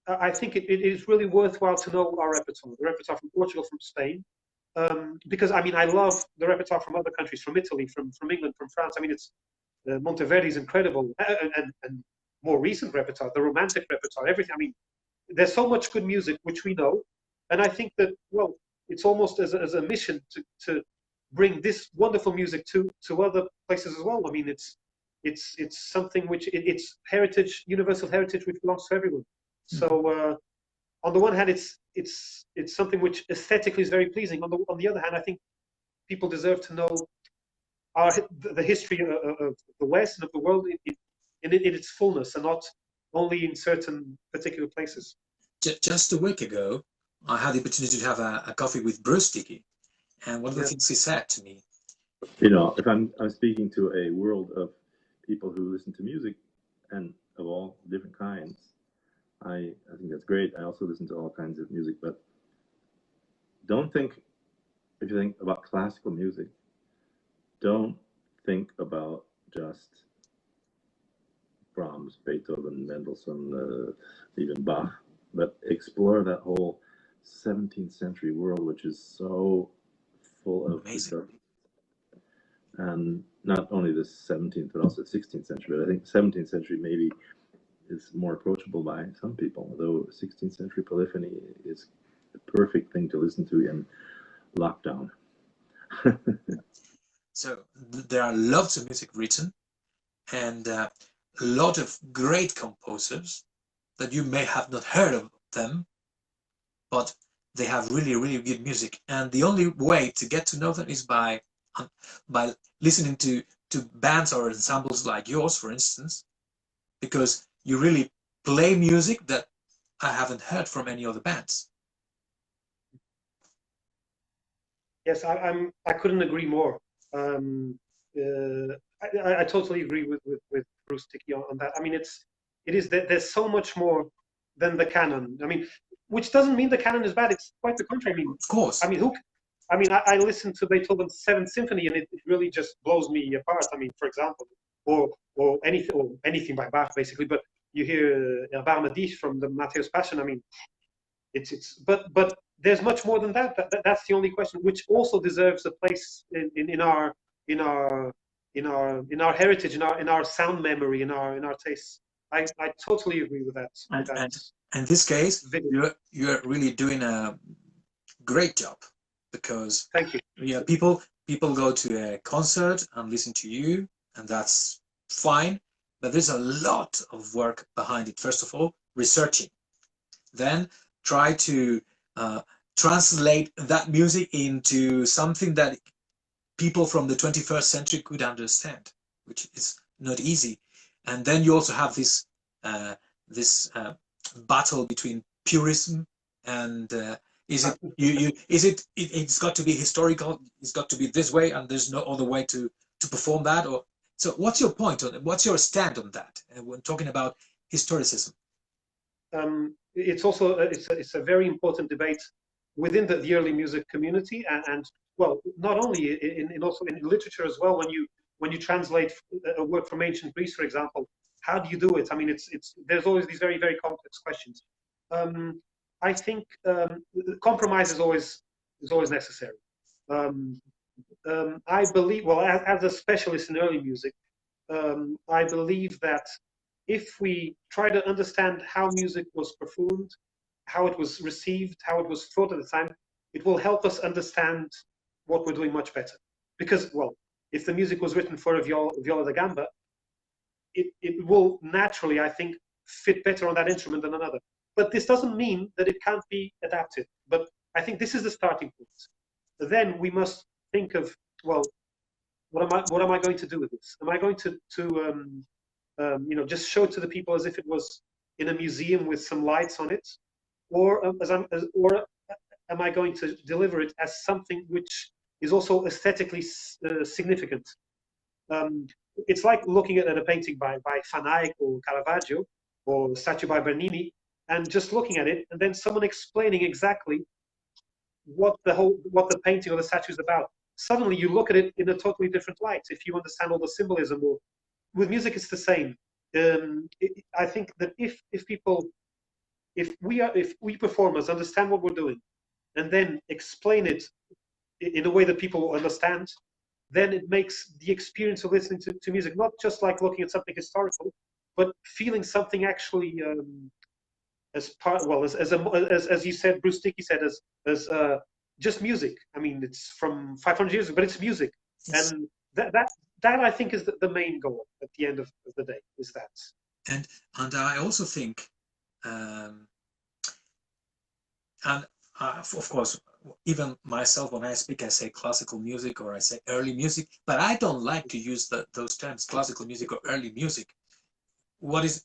I think it is really worthwhile to know our repertoire, the repertoire from Portugal, from Spain, because I mean I love the repertoire from other countries, from Italy, from England, from France. I mean, it's Monteverdi is incredible, and more recent repertoire, the Romantic repertoire, everything. I mean, there's so much good music which we know, and I think that, well, it's almost as a mission to bring this wonderful music to other places as well. I mean, it's something which it's heritage, universal heritage, which belongs to everyone. So on the one hand, it's something which aesthetically is very pleasing. On the other hand, I think people deserve to know the history of the West and of the world in its fullness, and not only in certain particular places. Just a week ago, I had the opportunity to have a coffee with Bruce Dickey, and one of the things he said to me, you know, if I'm speaking to a world of people who listen to music, and of all different kinds, I think that's great. I also listen to all kinds of music, but don't think, if you think about classical music, don't think about just Brahms, Beethoven, Mendelssohn, even Bach, but explore that whole 17th century world, which is so full of stuff. And not only the 17th, but also the 16th century. But I think the 17th century maybe is more approachable by some people, although 16th century polyphony is the perfect thing to listen to in lockdown. So there are lots of music written, and a lot of great composers that you may have not heard of them, but they have really, really good music. And the only way to get to know them is by listening to bands or ensembles like yours, for instance, because you really play music that I haven't heard from any other bands. Yes, I couldn't agree more. I totally agree with Bruce Dickey on that. I mean, there's so much more than the canon. I mean, which doesn't mean the canon is bad. It's quite the contrary. I mean, of course. I mean, I listened to Beethoven's 7th Symphony, and it really just blows me apart. I mean, for example, or anything by Bach, basically. But you hear Erbarme dich from the Matthäus Passion. I mean, but there's much more than that. That's the only question, which also deserves a place in our heritage, in our sound memory, in our tastes. I totally agree with that. And in this case, you're really doing a great job, because thank you. Yeah, people go to a concert and listen to you, and that's fine. But there's a lot of work behind it. First of all, researching, then try to translate that music into something that people from the 21st century could understand, which is not easy. And then you also have this battle between purism and it's got to be historical, it's got to be this way, and there's no other way to perform that. Or so what's your point on it? What's your stand on that when talking about historicism? It's also it's a very important debate within the early music community, and well, not only also in literature as well. When you translate a work from ancient Greece, for example, how do you do it? I mean, there's always these very, very complex questions. I think compromise is always necessary. I believe, well, as a specialist in early music, I believe that if we try to understand how music was performed, how it was received, how it was thought at the time, it will help us understand what we're doing much better. Because, well, if the music was written for a viola da gamba, it will naturally, I think, fit better on that instrument than another. But this doesn't mean that it can't be adapted. But I think this is the starting point. Then we must think of, well, what am I going to do with this? Am I going to just show it to the people as if it was in a museum with some lights on it, or am I going to deliver it as something which is also aesthetically significant? It's like looking at a painting by Van Eyck or Caravaggio, or a statue by Bernini, and just looking at it, and then someone explaining exactly what the painting or the statue is about. Suddenly you look at it in a totally different light if you understand all the symbolism. Or with music it's the same. I think that if we performers understand what we're doing and then explain it in a way that people understand, then it makes the experience of listening to music not just like looking at something historical, but feeling something actually as part, well, as you said, Bruce Dickey said, as just music. I mean, it's from 500 years ago, but it's music. Yes. And that I think is the main goal at the end of the day, is that. And I also think, of course, even myself, when I speak, I say classical music or I say early music, but I don't like to use those terms, classical music or early music. What is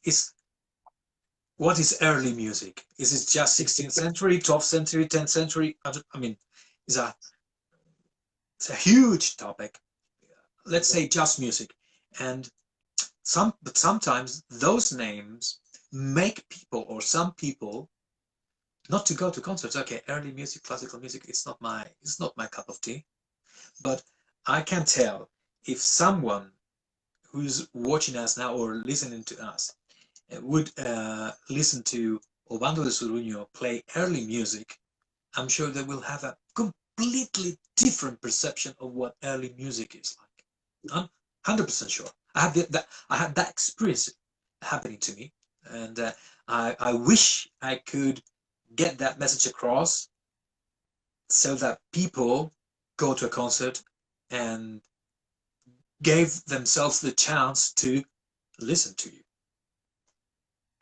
early music? Is it just 16th century, 12th century, 10th century? I mean, it's a huge topic. Let's say just music. And but sometimes those names make people, or some people, not to go to concerts. Okay, early music, classical music, it's not my cup of tea. But I can tell if someone who's watching us now or listening to us would listen to Obando de Soruño play early music, I'm sure they will have a completely different perception of what early music is like. I'm 100% sure. I had that experience happening to me, and I wish I could get that message across so that people go to a concert and gave themselves the chance to listen to you.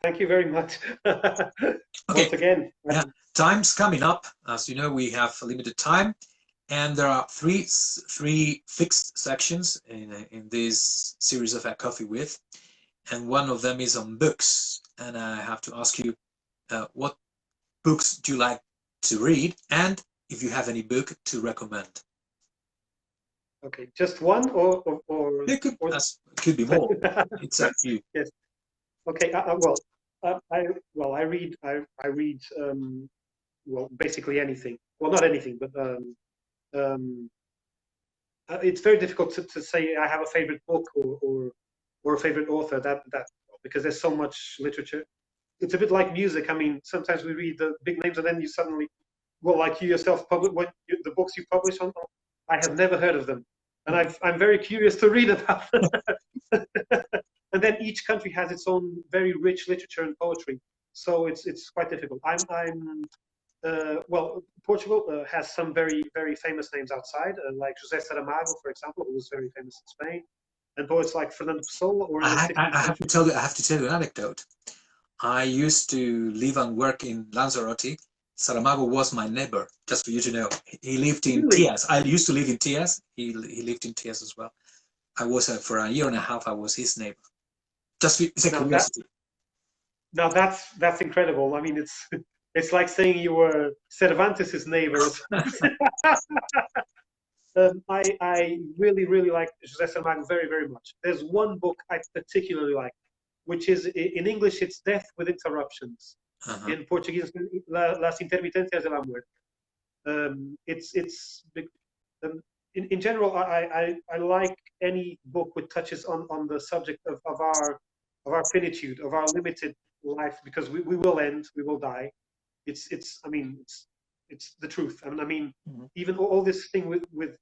Thank you very much. Okay. Once again. Yeah, time's coming up. As you know, we have a limited time, and there are three fixed sections in this series of A Coffee With, and one of them is on books. And I have to ask you, what books do you like to read, and if you have any book to recommend? Okay, just one, or it could be more. It's up to you. Yes. Okay. I read well, basically anything. Well, not anything, but it's very difficult to say I have a favorite book or a favorite author. That because there's so much literature. It's a bit like music. I mean, sometimes we read the big names and then you suddenly, well, like you yourself, the books you publish on, I have never heard of them, and I'm very curious to read about them. And then each country has its own very rich literature and poetry, so it's quite difficult. Well, Portugal has some very, very famous names outside, like José Saramago, for example, who was very famous in Spain, and poets like Fernando Pessoa. Or I have to tell you an anecdote. I used to live and work in Lanzarote. Saramago was my neighbor, just for you to know. He lived in Tias. I used to live in Tias. He lived in Tias as well. I was for a year and a half. I was his neighbor. Just it's a curiosity. Now that's incredible. I mean, it's like saying you were Cervantes' neighbor. I really, really like José Saramago very, very much. There's one book I particularly like, which is, in English, it's Death with Interruptions. In Portuguese, Las Intermitencias de la Muerte. In general, I like any book which touches on the subject of our finitude, of our limited life, because we will end, we will die. I mean, it's the truth. I mean, even all this thing with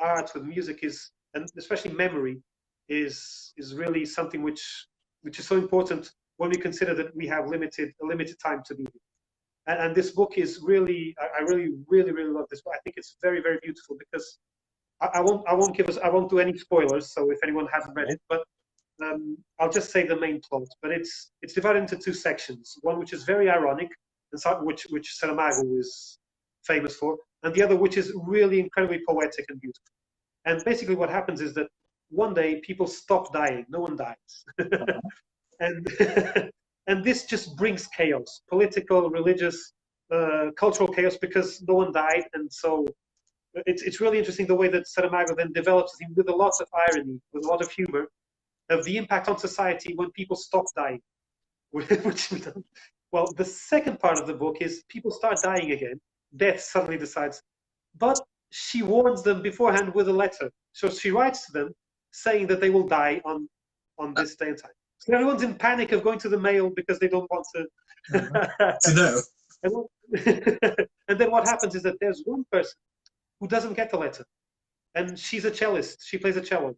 art, with music is, and especially memory, is really something which is so important when we consider that we have a limited time to be here. And this book is really, I really love this book. I think it's very, very beautiful, because I won't do any spoilers. So if anyone hasn't read it, but I'll just say the main plot. But it's divided into two sections. One which is very ironic, and which Saramago is famous for, and the other which is really incredibly poetic and beautiful. And basically, what happens is that one day people stop dying. No one dies, and and this just brings chaos, political, religious, cultural chaos, because no one died. And so it's really interesting the way that Saramago then develops with a lot of irony, with a lot of humor, of the impact on society when people stop dying. Which we don't. Well, the second part of the book is people start dying again. Death suddenly decides, but she warns them beforehand with a letter. So she writes to them saying that they will die on this day and time. So everyone's in panic of going to the mail because they don't want to know. And then what happens is that there's one person who doesn't get the letter, and she's a cellist. She plays a cello.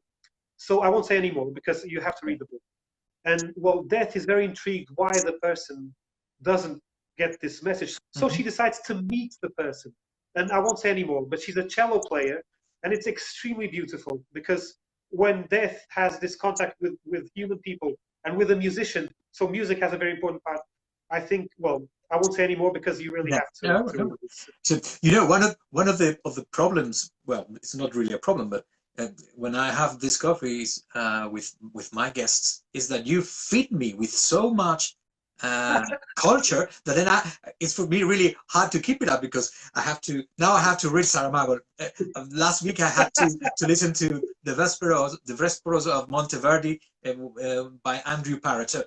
So I won't say any more, because you have to read the book. And well, Death is very intrigued why the person doesn't get this message. So she decides to meet the person. And I won't say any more, but she's a cello player, and it's extremely beautiful, because when Death has this contact with human people and with a musician, so music has a very important part. I think, well, I won't say any more, because you really have to. No. So, you know, one of the problems, well, it's not really a problem, but when I have discoveries with my guests, is that you feed me with so much culture that then it's for me really hard to keep it up, because I have to read Saramago. Last week I had to listen to the Vesperos of Monteverdi by Andrew Parrott. So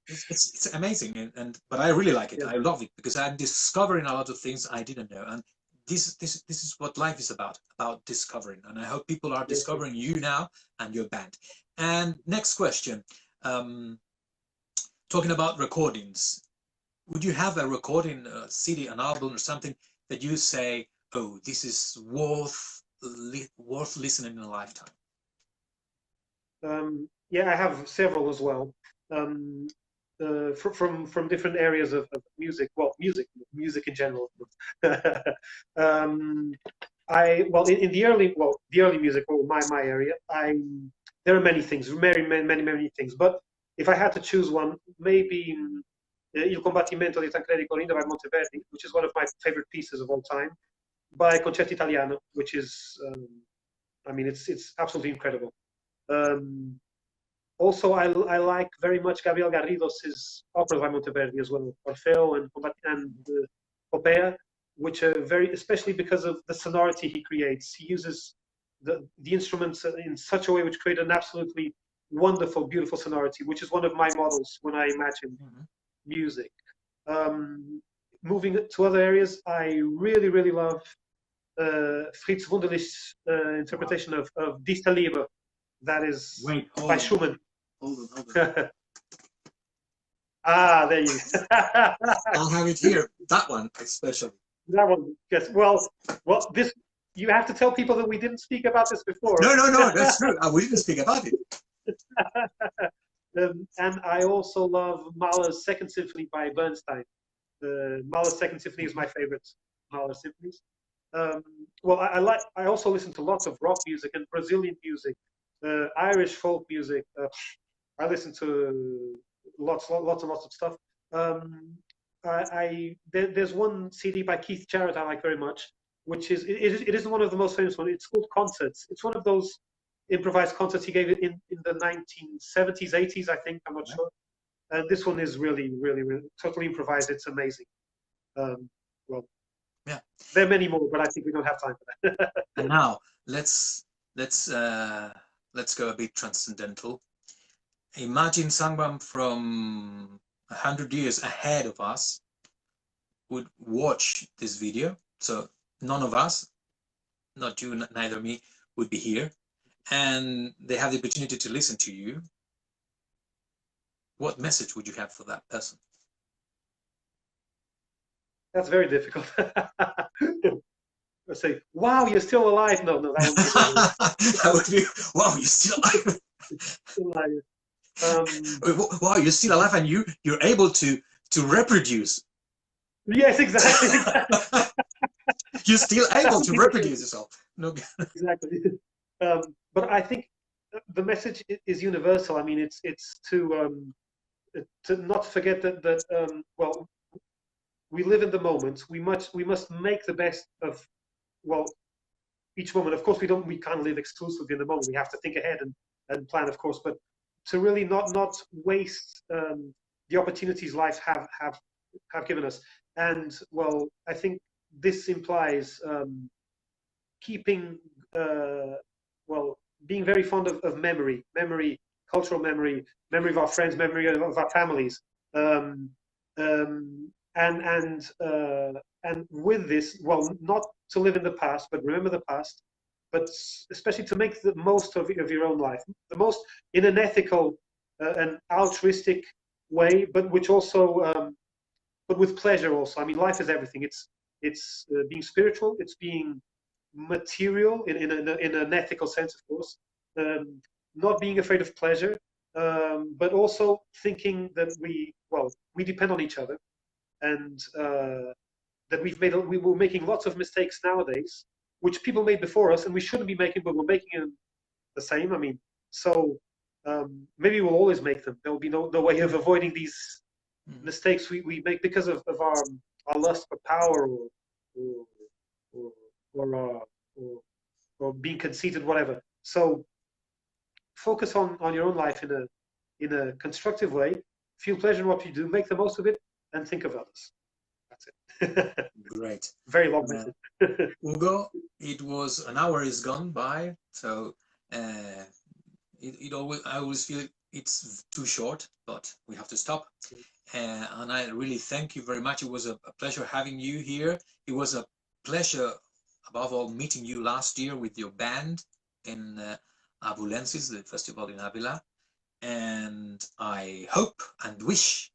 it's amazing, but I really like it. I love it, because I'm discovering a lot of things I didn't know, and this is what life is about discovering. And I hope people are discovering you now and your band. And next question. Talking about recordings, would you have a recording, a CD, an album, or something that you say, "Oh, this is worth listening in a lifetime"? Yeah, I have several as well, from different areas of music. Well, music in general. In the early music, or my area, there are many things, many things, but if I had to choose one, maybe Il Combattimento di Tancredi Corinda by Monteverdi, which is one of my favorite pieces of all time, by Concerto Italiano, which is, I mean, it's absolutely incredible. Also, I like very much Gabriel Garrido's operas by Monteverdi as well, Orfeo and Popea, which are especially because of the sonority he creates. He uses the instruments in such a way which create an absolutely wonderful, beautiful sonority, which is one of my models when I imagine music. Moving to other areas, I really love Fritz Wunderlich's interpretation of Die Liebe. That is by Schumann. Hold on. There you go. I'll have it here. That one, especially. That one, yes. Well, this, you have to tell people that we didn't speak about this before. No, that's true. We didn't speak about it. And I also love Mahler's Second Symphony by Bernstein. Mahler's Second Symphony is my favorite Mahler symphonies. I also listen to lots of rock music and Brazilian music, Irish folk music. I listen to lots of stuff. There's one CD by Keith Jarrett I like very much, which is it isn't one of the most famous ones. It's called Concerts. It's one of those improvised concerts he gave it in the 1970s, 80s, I think. I'm not sure. This one is really totally improvised. It's amazing. There are many more, but I think we don't have time for that. And now let's go a bit transcendental. Imagine someone from 100 years ahead of us would watch this video. So none of us, not you, neither me, would be here, and they have the opportunity to listen to you. what message would you have for that person? That's very difficult. I say, wow, you're still alive. No, that would be that would be, wow, you're still alive. still alive. Wow, you're still alive, and you're able to reproduce. Yes, exactly. You're still able to reproduce yourself. No. Exactly. But I think the message is universal. I mean, it's to not forget that well, we live in the moment. We must make the best of, well, each moment. Of course, we can't live exclusively in the moment. We have to think ahead and plan, of course. But to really not waste the opportunities life have given us. And well, I think this implies keeping well, being very fond of memory, cultural memory of our friends, memory of our families, and with this, well, not to live in the past, but remember the past, but especially to make the most of your own life, the most in an ethical and altruistic way, but which also, but with pleasure also. I mean, life is everything. It's being spiritual. It's being material in an ethical sense, of course. Not being afraid of pleasure, but also thinking that we depend on each other, and that we were making lots of mistakes nowadays, which people made before us, and we shouldn't be making, but we're making them the same. I mean, so maybe we'll always make them. There will be no way of avoiding these mistakes we make because of our lust for power or being conceited, whatever. So focus on your own life in a constructive way. Feel pleasure in what you do. Make the most of it, and think of others. That's it. Great. Very long message. Hugo, an hour is gone by, so I always feel it's too short, but we have to stop. And I really thank you very much. It was a pleasure having you here. It was a pleasure, above all, meeting you last year with your band in Abvlensis, the festival in Avila. And I hope and wish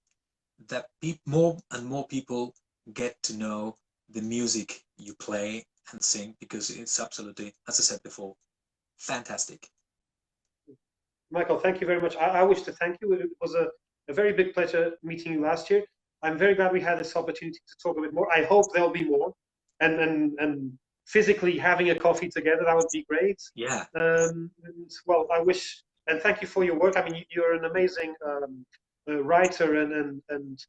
that more and more people get to know the music you play and sing, because it's absolutely, as I said before, fantastic. Michael, thank you very much. I wish to thank you. It was a very big pleasure meeting you last year. I'm very glad we had this opportunity to talk a bit more. I hope there'll be more, and physically having a coffee together, that would be great. Yeah. Well, I wish, and thank you for your work. I mean, you're an amazing writer and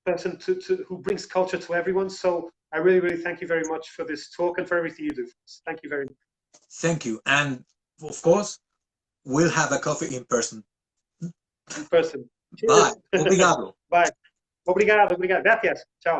person who brings culture to everyone. So I really thank you very much for this talk and for everything you do. Thank you very much. Thank you, and of course, we'll have a coffee in person. In person. Bye. Obrigado. Bye. Obrigado. Gracias. Ciao.